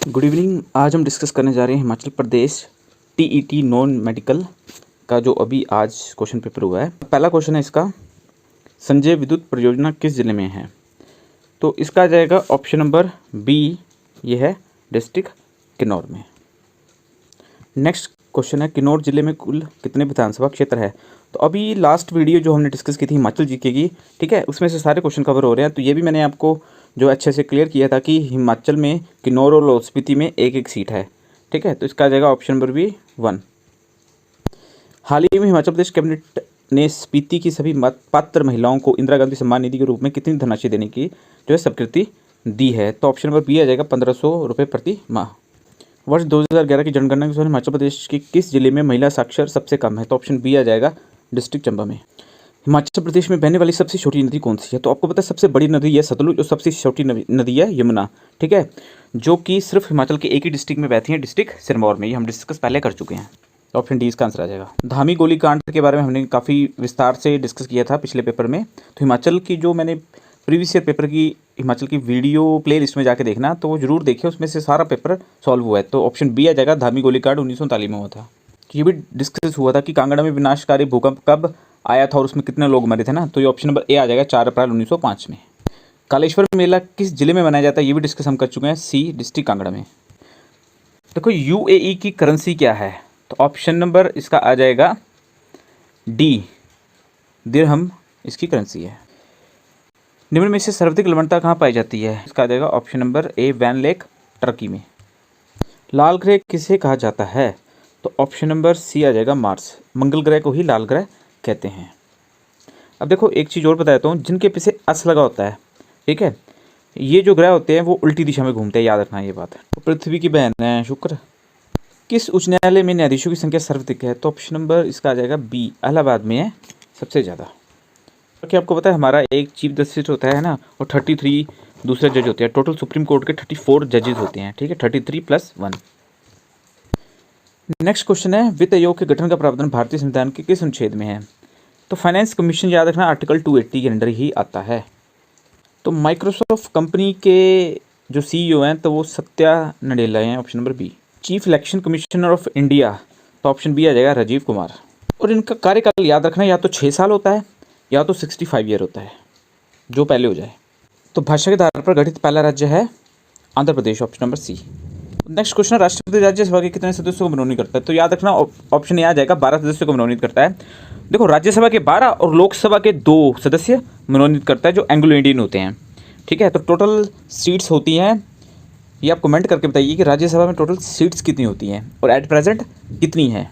Good evening. आज हम discuss करने जा रहे हैं Himachal Pradesh TET non medical का जो अभी आज क्वेश्चन पेपर हुआ है। पहला क्वेश्चन है इसका, संजय विद्युत परियोजना किस जिले में है? तो इसका आ जाएगा ऑप्शन नंबर बी, ये है डिस्ट्रिक्ट किन्नौर में। नेक्स्ट क्वेश्चन है, किन्नौर जिले में कुल कितने विधानसभा क्षेत्र है? तो अभी लास्ट वीडियो जो हमने डिस्कस की थी हिमाचल जीके की, ठीक है, उसमें से सारे क्वेश्चन कवर हो रहे हैं। तो ये भी मैंने आपको जो अच्छे से क्लियर किया था कि हिमाचल में किन्नौर और लाहौल स्पीति में एक एक सीट है, ठीक है। तो इसका आ जाएगा ऑप्शन नंबर बी 1। हाल ही में हिमाचल प्रदेश कैबिनेट ने स्पीति की सभी पात्र महिलाओं को इंदिरा गांधी सम्मान निधि के रूप में कितनी धनराशि देने की जो है स्वीकृति दी है? तो ऑप्शन नंबर बी आ जाएगा 1500 रुपये प्रति माह। वर्ष 2011 की जनगणना के अनुसार हिमाचल प्रदेश के किस जिले में महिला साक्षर सबसे कम है? तो ऑप्शन बी आ जाएगा डिस्ट्रिक्ट चंबा में। हिमाचल प्रदेश में बहने वाली सबसे छोटी नदी कौन सी है? तो आपको पता है सबसे बड़ी नदी है सतलुज और सबसे छोटी नदी है यमुना, ठीक है, जो कि सिर्फ हिमाचल के एक ही डिस्ट्रिक्ट में बहती है, डिस्ट्रिक्ट सिरमौर में। ये हम डिस्कस पहले कर चुके हैं। तो ऑप्शन डी इसका आंसर आ जाएगा। धामी गोलीकांड के बारे में हमने काफ़ी विस्तार से डिस्कस किया था पिछले पेपर में। तो हिमाचल की जो मैंने प्रीवियस ईयर पेपर की हिमाचल की वीडियो प्ले लिस्ट में जाके देखना, तो वो जरूर देखिए, उसमें से सारा पेपर सॉल्व हुआ है। तो ऑप्शन बी आ जाएगा, धामी गोलीकांड 1939 में हुआ था। ये भी डिस्कस हुआ था कि कांगड़ा में विनाशकारी भूकंप कब आया था और उसमें कितने लोग मरे थे ना। तो ये ऑप्शन नंबर ए आ जाएगा 4 अप्रैल 1905 में। कालेश्वर मेला किस जिले में मनाया जाता है? ये भी डिस्कस हम कर चुके हैं, सी डिस्ट्रिक्ट कांगड़ा में। देखो यूएई की करेंसी क्या है? तो ऑप्शन नंबर इसका आ जाएगा डी, दिरहम इसकी करेंसी है। निम्न में से सर्वाधिक लवणता कहाँ पाई जाती है? इसका आ जाएगा option number A, Van lake Turkey में। लाल ग्रह किसे कहा जाता है? तो ऑप्शन नंबर सी आ जाएगा मार्स। मंगल ग्रह को ही लाल ग्रह कहते हैं। अब देखो एक चीज़ और बताता हूँ, जिनके पीछे अस लगा होता है, ठीक है, ये जो ग्रह होते हैं वो उल्टी दिशा में घूमते हैं, याद रखना ये बात है। तो पृथ्वी की बहन है शुक्र। किस उच्च न्यायालय में न्यायाधीशों की संख्या सर्वाधिक है? तो ऑप्शन नंबर इसका आ जाएगा बी, इलाहाबाद में है सबसे ज़्यादा। क्योंकि आपको पता है हमारा एक चीफ जस्टिस होता है ना, और 33 दूसरे जज होते हैं। टोटल सुप्रीम कोर्ट के 34 जजेस होते हैं, ठीक है, 33 + 1। नेक्स्ट क्वेश्चन है, वित्त आयोग के गठन का प्रावधान भारतीय संविधान के किस अनुच्छेद में है? तो फाइनेंस कमीशन, याद रखना, आर्टिकल 280 के अंडर ही आता है। तो माइक्रोसॉफ्ट कंपनी के जो सीईओ हैं तो वो सत्या नडेला हैं, option number B. Chief election commissioner of India, तो ऑप्शन बी आ जाएगा राजीव कुमार। और इनका कार्यकाल याद रखना, या तो 6 साल होता है या तो 65 ईयर होता है, जो पहले हो जाए। तो भाषा के आधार पर गठित पहला राज्य है Andhra Pradesh, option number C. Next question, राष्ट्रपति राज्यसभा के कितने सदस्यों को मनोनीत करता है? तो याद रखना ऑप्शन ए आ जाएगा 12 सदस्यों को मनोनीत करता है। देखो राज्यसभा के 12 और लोकसभा के 2 सदस्य मनोनीत करता है, जो एंग्लो इंडियन होते हैं, ठीक है। तो टोटल सीट्स होती हैं, ये आप कमेंट करके बताइए कि राज्यसभा में टोटल सीट्स कितनी होती हैं और एट प्रेजेंट कितनी है।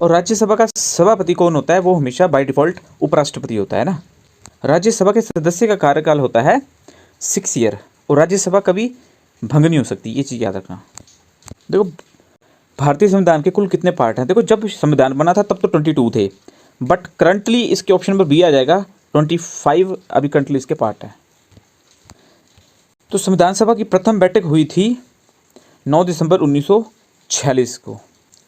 और राज्यसभा का सभापति कौन होता है? वो हमेशा बाय डिफ़ॉल्ट उपराष्ट्रपति होता है ना। राज्यसभा के सदस्य का कार्यकाल होता है 6 ईयर, और राज्यसभा कभी भंग नहीं हो सकती, ये चीज़ याद रखना। देखो भारतीय संविधान के कुल कितने पार्ट हैं? देखो जब संविधान बना था तब तो 22 थे, बट करंटली इसके ऑप्शन नंबर बी आ जाएगा 25 अभी करंटली इसके पार्ट हैं। तो संविधान सभा की प्रथम बैठक हुई थी 9 दिसंबर 1946 को।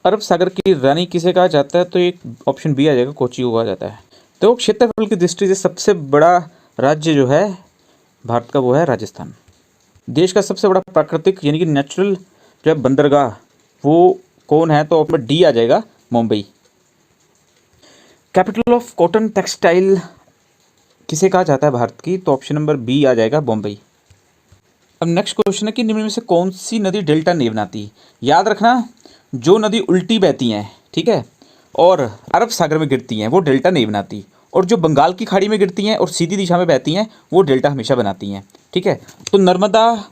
अरब सागर की रानी किसे कहा जाता है? तो एक ऑप्शन बी आ जाएगा, कोची को कहा जाता है। तो क्षेत्रफल की दृष्टि से सबसे बड़ा राज्य जो है भारत का वो है राजस्थान। देश का सबसे बड़ा प्राकृतिक यानी कि नेचुरल जो है बंदरगाह वो कौन है? तो ऑप्शन डी आ जाएगा, Mumbai. Capital of cotton textile किसे कहा जाता है भारत की? तो ऑप्शन नंबर बी आ जाएगा, बॉम्बई। अब नेक्स्ट क्वेश्चन है कि निम्न में से कौन सी नदी डेल्टा नहीं बनाती? याद रखना, जो नदी उल्टी बहती हैं, ठीक है, और अरब सागर में गिरती हैं वो डेल्टा नहीं बनाती, और जो बंगाल की खाड़ी में गिरती हैं और सीधी दिशा में बहती हैं वो डेल्टा हमेशा बनाती हैं, ठीक है। तो नर्मदा,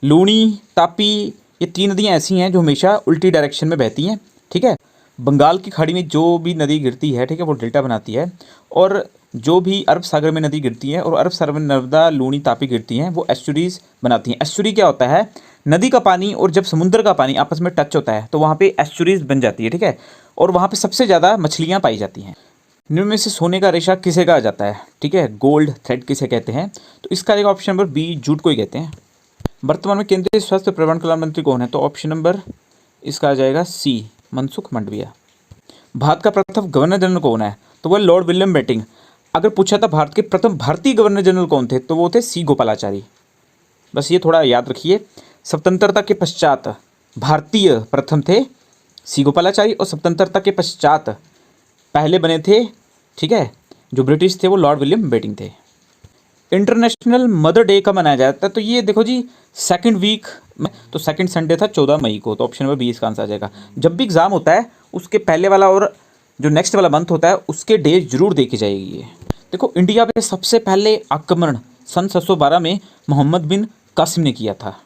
लूनी, तापी, ये 3 नदियाँ ऐसी हैं जो हमेशा उल्टी डायरेक्शन में बहती हैं, ठीक है। बंगाल की खाड़ी में जो भी नदी गिरती है, ठीक है, वो डेल्टा बनाती है, और जो भी अरब सागर में नदी गिरती है और अरब सागर में नर्मदा, लूनी, तापी गिरती हैं वो एस्चुरीज बनाती हैं। एस्चुरी क्या होता है? नदी का पानी और जब समुद्र का पानी आपस में टच होता है तो वहाँ पे एस्चुरीज बन जाती है, ठीक है, और वहाँ पे सबसे ज़्यादा मछलियाँ पाई जाती हैं। निम्न में से सोने का रेशा किसे कहा जाता है? ठीक है, गोल्ड थ्रेड किसे कहते हैं? तो इसका एक ऑप्शन नंबर बी, जूट को ही कहते हैं। वर्तमान में केंद्रीय स्वास्थ्य परिवार कल्याण मंत्री कौन है? तो ऑप्शन नंबर इसका आ जाएगा सी, मनसुख मंडाविया। भारत का प्रथम गवर्नर जनरल कौन है? तो वह लॉर्ड विलियम बेंटिंक। अगर पूछा था भारत के प्रथम भारतीय गवर्नर जनरल कौन थे, तो वो थे सी गोपालाचारी। बस ये थोड़ा याद रखिए। स्वतंत्रता के पश्चात भारतीय प्रथम थे सी गोपालाचारी, और स्वतंत्रता के पश्चात पहले बने थे, ठीक है, जो ब्रिटिश थे वो लॉर्ड विलियम बेटिंग थे। इंटरनेशनल मदर डे कब मनाया जाता है? तो ये देखो जी, सेकंड वीक में, तो सेकंड संडे था 14 मई को, तो ऑप्शन नंबर बी इसका आंसर आ जाएगा। जब भी एग्जाम होता है उसके पहले वाला और जो नेक्स्ट वाला मंथ होता है उसके डे जरूर देखी जाएगी ये। देखो, इंडिया पे सबसे पहले आक्रमण सन 712 में मोहम्मद बिन कासिम ने किया था,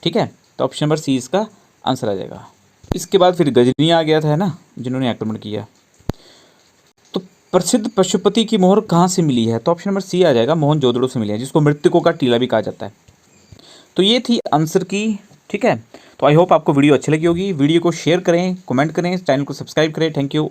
ठीक है, तो ऑप्शन नंबर सी इसका आंसर आ जाएगा। इसके बाद फिर गजनी आ गया था, है ना, जिन्होंने आक्रमण किया। तो प्रसिद्ध पशुपति की मोहर कहाँ से मिली है? तो ऑप्शन नंबर सी आ जाएगा, मोहनजोदड़ो से मिली है, जिसको मृतकों का टीला भी कहा जाता है। तो ये थी आंसर की, ठीक है। तो आई होप आपको वीडियो अच्छी लगी होगी। वीडियो को शेयर करें, कमेंट करें, चैनल को सब्सक्राइब करें। Thank you.